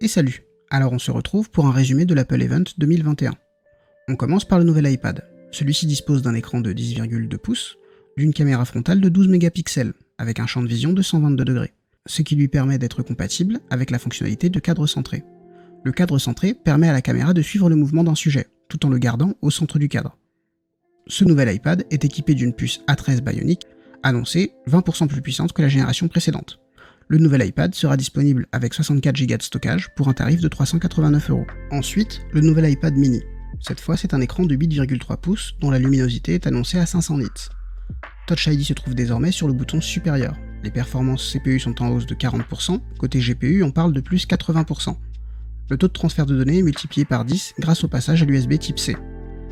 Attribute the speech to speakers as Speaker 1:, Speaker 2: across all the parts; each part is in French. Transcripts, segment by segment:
Speaker 1: Et salut. Alors on se retrouve pour un résumé de l'Apple Event 2021. On commence par le nouvel iPad. Celui-ci dispose d'un écran de 10,2 pouces, d'une caméra frontale de 12 mégapixels, avec un champ de vision de 122 degrés, ce qui lui permet d'être compatible avec la fonctionnalité de cadre centré. Le cadre centré permet à la caméra de suivre le mouvement d'un sujet, tout en le gardant au centre du cadre. Ce nouvel iPad est équipé d'une puce A13 Bionic, annoncée 20% plus puissante que la génération précédente. Le nouvel iPad sera disponible avec 64 Go de stockage pour un tarif de 389 €. Ensuite, le nouvel iPad mini. Cette fois, c'est un écran de 8,3 pouces dont la luminosité est annoncée à 500 nits. Touch ID se trouve désormais sur le bouton supérieur. Les performances CPU sont en hausse de 40%, côté GPU on parle de plus 80%. Le taux de transfert de données est multiplié par 10 grâce au passage à l'USB type C.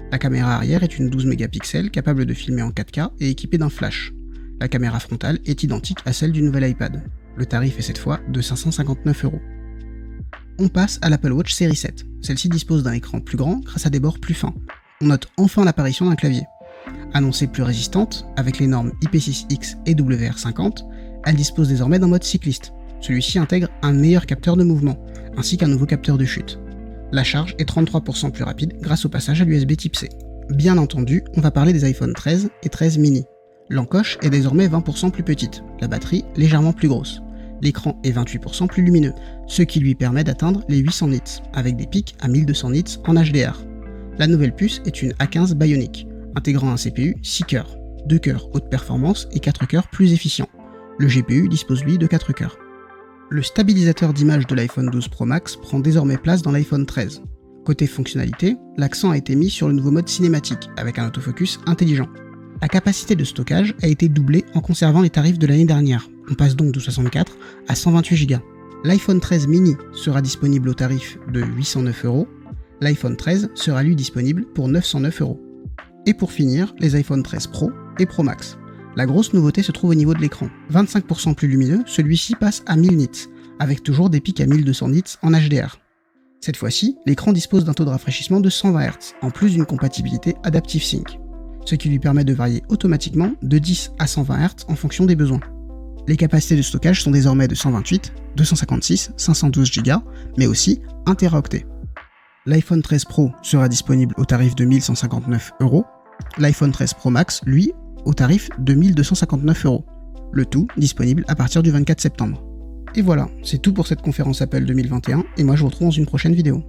Speaker 1: La caméra arrière est une 12 mégapixels capable de filmer en 4K et équipée d'un flash. La caméra frontale est identique à celle du nouvel iPad. Le tarif est cette fois de 559 €. On passe à l'Apple Watch série 7. Celle-ci dispose d'un écran plus grand grâce à des bords plus fins. On note enfin l'apparition d'un clavier. Annoncée plus résistante, avec les normes IP6X et WR50, elle dispose désormais d'un mode cycliste. Celui-ci intègre un meilleur capteur de mouvement, ainsi qu'un nouveau capteur de chute. La charge est 33% plus rapide grâce au passage à l'USB type C. Bien entendu, on va parler des iPhone 13 et 13 mini. L'encoche est désormais 20% plus petite, la batterie légèrement plus grosse. L'écran est 28% plus lumineux, ce qui lui permet d'atteindre les 800 nits, avec des pics à 1200 nits en HDR. La nouvelle puce est une A15 Bionic, intégrant un CPU 6 cœurs, 2 cœurs haute performance et 4 cœurs plus efficients. Le GPU dispose lui de 4 cœurs. Le stabilisateur d'image de l'iPhone 12 Pro Max prend désormais place dans l'iPhone 13. Côté fonctionnalité, l'accent a été mis sur le nouveau mode cinématique, avec un autofocus intelligent. La capacité de stockage a été doublée en conservant les tarifs de l'année dernière. On passe donc de 64 à 128 Go. L'iPhone 13 mini sera disponible au tarif de 809 €. L'iPhone 13 sera lui disponible pour 909 €. Et pour finir, les iPhone 13 Pro et Pro Max. La grosse nouveauté se trouve au niveau de l'écran. 25% plus lumineux, celui-ci passe à 1000 nits, avec toujours des pics à 1200 nits en HDR. Cette fois-ci, l'écran dispose d'un taux de rafraîchissement de 120 Hz, en plus d'une compatibilité Adaptive Sync, ce qui lui permet de varier automatiquement de 10 à 120 Hz en fonction des besoins. Les capacités de stockage sont désormais de 128, 256, 512 Go, mais aussi 1 Teraoctet. L'iPhone 13 Pro sera disponible au tarif de 1159 €, l'iPhone 13 Pro Max, lui, au tarif de 1259 €. Le tout disponible à partir du 24 septembre. Et voilà, c'est tout pour cette conférence Apple 2021, et moi je vous retrouve dans une prochaine vidéo.